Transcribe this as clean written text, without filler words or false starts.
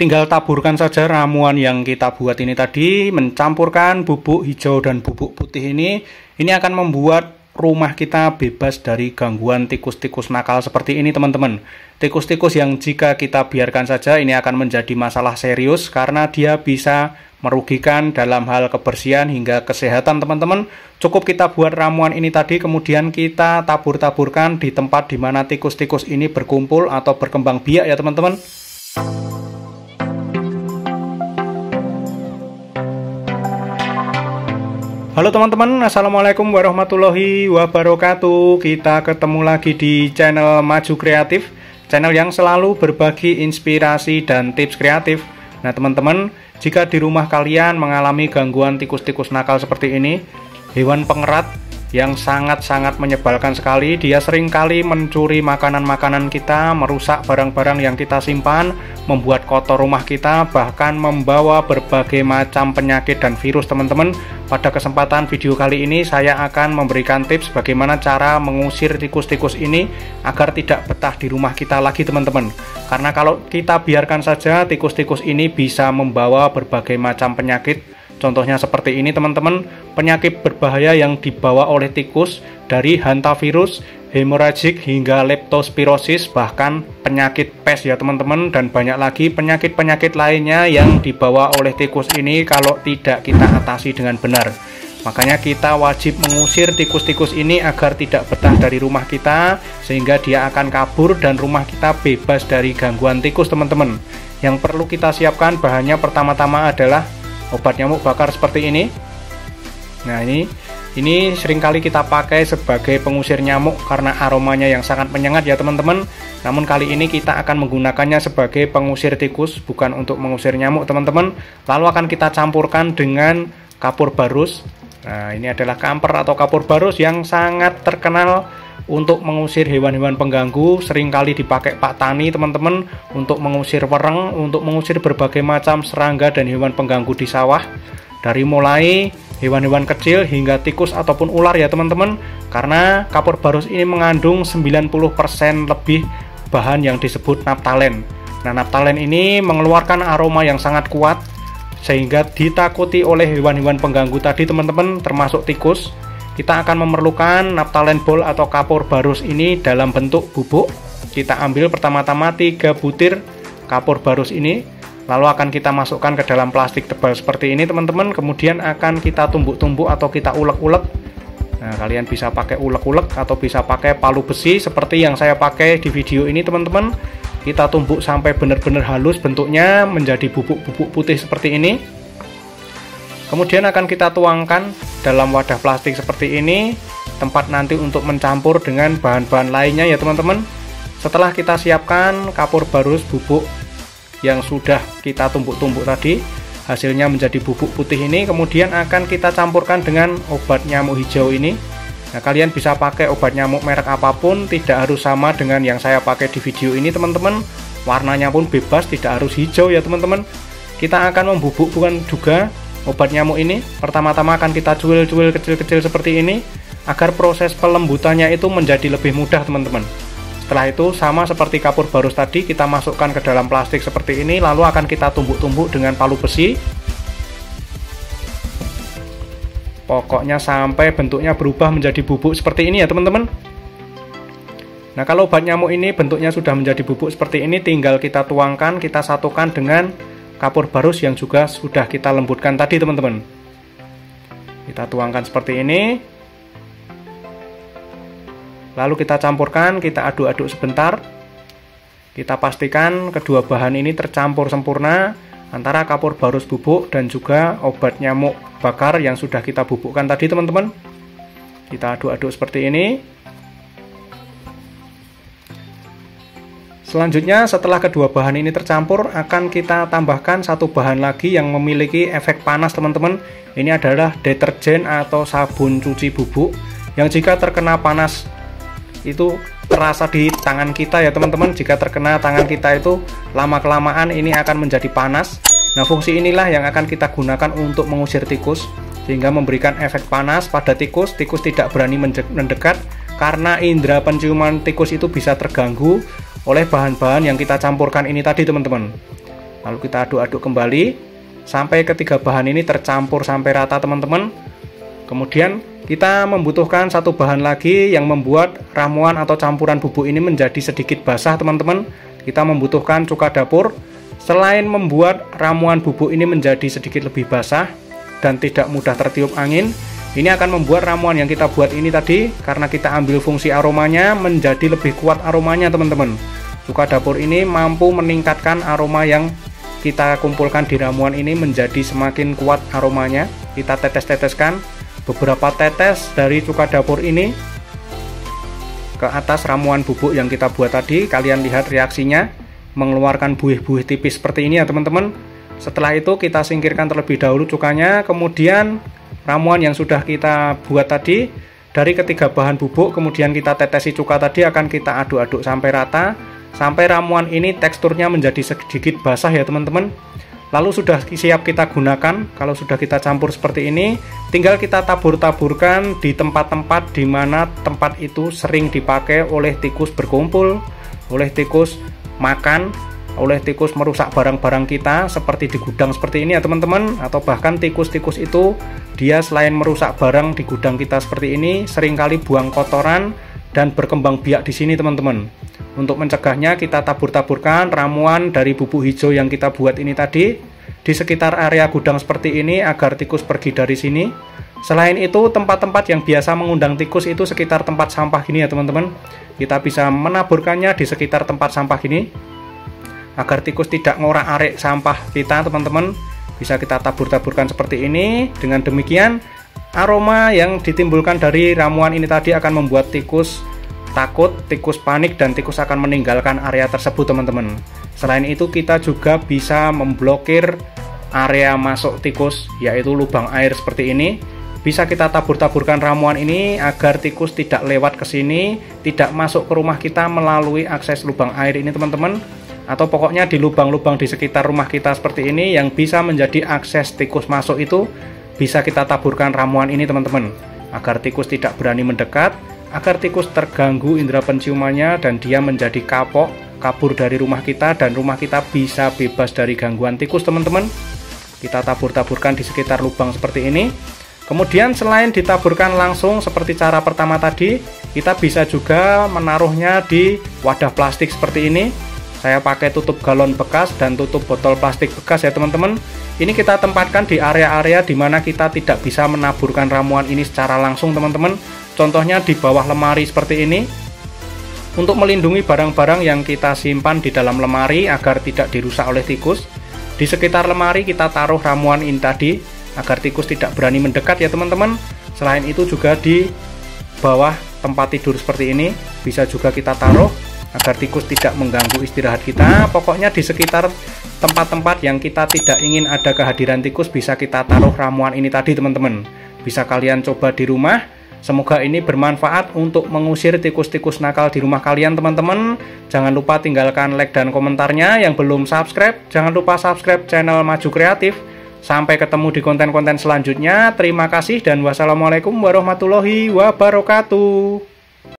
tinggal taburkan saja ramuan yang kita buat ini tadi, mencampurkan bubuk hijau dan bubuk putih ini. Ini akan membuat rumah kita bebas dari gangguan tikus-tikus nakal seperti ini teman-teman. Tikus-tikus yang jika kita biarkan saja ini akan menjadi masalah serius karena dia bisa merugikan dalam hal kebersihan hingga kesehatan teman-teman. Cukup kita buat ramuan ini tadi, kemudian kita tabur-taburkan di tempat di mana tikus-tikus ini berkumpul atau berkembang biak ya teman-teman. Halo teman-teman, assalamualaikum warahmatullahi wabarakatuh. Kita ketemu lagi di channel Maju Kreatif, channel yang selalu berbagi inspirasi dan tips kreatif. Nah teman-teman, jika di rumah kalian mengalami gangguan tikus-tikus nakal seperti ini, hewan pengerat yang sangat-sangat menyebalkan sekali, dia seringkali mencuri makanan-makanan kita, merusak barang-barang yang kita simpan, membuat kotor rumah kita, bahkan membawa berbagai macam penyakit dan virus teman-teman. Pada kesempatan video kali ini saya akan memberikan tips bagaimana cara mengusir tikus-tikus ini agar tidak betah di rumah kita lagi teman-teman. Karena kalau kita biarkan saja, tikus-tikus ini bisa membawa berbagai macam penyakit. Contohnya seperti ini teman-teman, penyakit berbahaya yang dibawa oleh tikus dari hantavirus, hemoragik hingga leptospirosis, bahkan penyakit pes ya teman-teman, dan banyak lagi penyakit-penyakit lainnya yang dibawa oleh tikus ini kalau tidak kita atasi dengan benar. Makanya kita wajib mengusir tikus-tikus ini agar tidak betah dari rumah kita, sehingga dia akan kabur dan rumah kita bebas dari gangguan tikus teman-teman. Yang perlu kita siapkan bahannya pertama-tama adalah obat nyamuk bakar seperti ini. Nah ini seringkali kita pakai sebagai pengusir nyamuk karena aromanya yang sangat menyengat ya teman-teman. Namun kali ini kita akan menggunakannya sebagai pengusir tikus, bukan untuk mengusir nyamuk teman-teman. Lalu akan kita campurkan dengan kapur barus. Nah ini adalah kamper atau kapur barus yang sangat terkenal untuk mengusir hewan-hewan pengganggu. Seringkali dipakai Pak Tani teman-teman untuk mengusir wereng, untuk mengusir berbagai macam serangga dan hewan pengganggu di sawah, dari mulai hewan-hewan kecil hingga tikus ataupun ular ya teman-teman. Karena kapur barus ini mengandung 90% lebih bahan yang disebut naftalen. Nah naftalen ini mengeluarkan aroma yang sangat kuat sehingga ditakuti oleh hewan-hewan pengganggu tadi teman-teman, termasuk tikus. Kita akan memerlukan naftalen ball atau kapur barus ini dalam bentuk bubuk. Kita ambil pertama-tama 3 butir kapur barus ini, lalu akan kita masukkan ke dalam plastik tebal seperti ini teman-teman. Kemudian akan kita tumbuk-tumbuk atau kita ulek-ulek. Nah kalian bisa pakai ulek-ulek atau bisa pakai palu besi seperti yang saya pakai di video ini teman-teman. Kita tumbuk sampai benar-benar halus bentuknya, menjadi bubuk-bubuk putih seperti ini. Kemudian akan kita tuangkan dalam wadah plastik seperti ini, tempat nanti untuk mencampur dengan bahan-bahan lainnya ya teman-teman. Setelah kita siapkan kapur barus bubuk yang sudah kita tumbuk-tumbuk tadi, hasilnya menjadi bubuk putih ini, kemudian akan kita campurkan dengan obat nyamuk hijau ini. Nah kalian bisa pakai obat nyamuk merek apapun, tidak harus sama dengan yang saya pakai di video ini teman-teman. Warnanya pun bebas, tidak harus hijau ya teman-teman. Kita akan membubukkan juga obat nyamuk ini. Pertama-tama akan kita cuil-cuil kecil-kecil seperti ini agar proses pelembutannya itu menjadi lebih mudah teman-teman. Setelah itu sama seperti kapur barus tadi, kita masukkan ke dalam plastik seperti ini, lalu akan kita tumbuk-tumbuk dengan palu besi. Pokoknya sampai bentuknya berubah menjadi bubuk seperti ini ya teman-teman. Nah kalau obat nyamuk ini bentuknya sudah menjadi bubuk seperti ini, tinggal kita tuangkan, kita satukan dengan kapur barus yang juga sudah kita lembutkan tadi teman-teman. Kita tuangkan seperti ini, lalu kita campurkan, kita aduk-aduk sebentar. Kita pastikan kedua bahan ini tercampur sempurna antara kapur barus bubuk dan juga obat nyamuk bakar yang sudah kita bubukkan tadi teman-teman. Kita aduk-aduk seperti ini. Selanjutnya setelah kedua bahan ini tercampur, akan kita tambahkan satu bahan lagi yang memiliki efek panas teman-teman. Ini adalah deterjen atau sabun cuci bubuk yang jika terkena panas itu terasa di tangan kita ya teman-teman. Jika terkena tangan kita itu lama-kelamaan ini akan menjadi panas. Nah fungsi inilah yang akan kita gunakan untuk mengusir tikus, sehingga memberikan efek panas pada tikus. Tikus tidak berani mendekat karena indera penciuman tikus itu bisa terganggu oleh bahan-bahan yang kita campurkan ini tadi teman-teman. Lalu kita aduk-aduk kembali sampai ketiga bahan ini tercampur sampai rata teman-teman. Kemudian kita membutuhkan satu bahan lagi yang membuat ramuan atau campuran bubuk ini menjadi sedikit basah teman-teman. Kita membutuhkan cuka dapur. Selain membuat ramuan bubuk ini menjadi sedikit lebih basah dan tidak mudah tertiup angin, ini akan membuat ramuan yang kita buat ini tadi, karena kita ambil fungsi aromanya, menjadi lebih kuat aromanya teman-teman. Cuka dapur ini mampu meningkatkan aroma yang kita kumpulkan di ramuan ini menjadi semakin kuat aromanya. Kita tetes-teteskan beberapa tetes dari cuka dapur ini ke atas ramuan bubuk yang kita buat tadi. Kalian lihat reaksinya, mengeluarkan buih-buih tipis seperti ini ya teman-teman. Setelah itu kita singkirkan terlebih dahulu cukanya, kemudian ramuan yang sudah kita buat tadi dari ketiga bahan bubuk, kemudian kita tetesi cuka tadi, akan kita aduk-aduk sampai rata, sampai ramuan ini teksturnya menjadi sedikit basah ya teman-teman. Lalu sudah siap kita gunakan. Kalau sudah kita campur seperti ini, tinggal kita tabur-taburkan di tempat-tempat di mana tempat itu sering dipakai oleh tikus berkumpul, oleh tikus makan, oleh tikus merusak barang-barang kita, seperti di gudang seperti ini ya teman-teman. Atau bahkan tikus-tikus itu dia selain merusak barang di gudang kita seperti ini, seringkali buang kotoran dan berkembang biak di sini teman-teman. Untuk mencegahnya, kita tabur-taburkan ramuan dari bubuk hijau yang kita buat ini tadi di sekitar area gudang seperti ini agar tikus pergi dari sini. Selain itu, tempat-tempat yang biasa mengundang tikus itu sekitar tempat sampah gini ya teman-teman. Kita bisa menaburkannya di sekitar tempat sampah gini agar tikus tidak ngorak-arik sampah kita teman-teman. Bisa kita tabur-taburkan seperti ini. Dengan demikian, aroma yang ditimbulkan dari ramuan ini tadi akan membuat tikus takut, tikus panik, dan tikus akan meninggalkan area tersebut teman-teman. Selain itu, kita juga bisa memblokir area masuk tikus, yaitu lubang air seperti ini. Bisa kita tabur-taburkan ramuan ini agar tikus tidak lewat ke sini, tidak masuk ke rumah kita melalui akses lubang air ini teman-teman. Atau pokoknya di lubang-lubang di sekitar rumah kita seperti ini yang bisa menjadi akses tikus masuk itu, bisa kita taburkan ramuan ini teman-teman, agar tikus tidak berani mendekat, agar tikus terganggu indera penciumannya dan dia menjadi kapok, kabur dari rumah kita, dan rumah kita bisa bebas dari gangguan tikus teman-teman. Kita tabur-taburkan di sekitar lubang seperti ini. Kemudian selain ditaburkan langsung seperti cara pertama tadi, kita bisa juga menaruhnya di wadah plastik seperti ini. Saya pakai tutup galon bekas dan tutup botol plastik bekas ya teman-teman. Ini kita tempatkan di area-area di mana kita tidak bisa menaburkan ramuan ini secara langsung teman-teman. Contohnya di bawah lemari seperti ini, untuk melindungi barang-barang yang kita simpan di dalam lemari agar tidak dirusak oleh tikus. Di sekitar lemari kita taruh ramuan ini tadi agar tikus tidak berani mendekat ya teman-teman. Selain itu juga di bawah tempat tidur seperti ini bisa juga kita taruh agar tikus tidak mengganggu istirahat kita. Pokoknya di sekitar tempat-tempat yang kita tidak ingin ada kehadiran tikus bisa kita taruh ramuan ini tadi teman-teman. Bisa kalian coba di rumah. Semoga ini bermanfaat untuk mengusir tikus-tikus nakal di rumah kalian teman-teman. Jangan lupa tinggalkan like dan komentarnya. Yang belum subscribe, jangan lupa subscribe channel Maju Kreatif. Sampai ketemu di konten-konten selanjutnya. Terima kasih dan wassalamualaikum warahmatullahi wabarakatuh.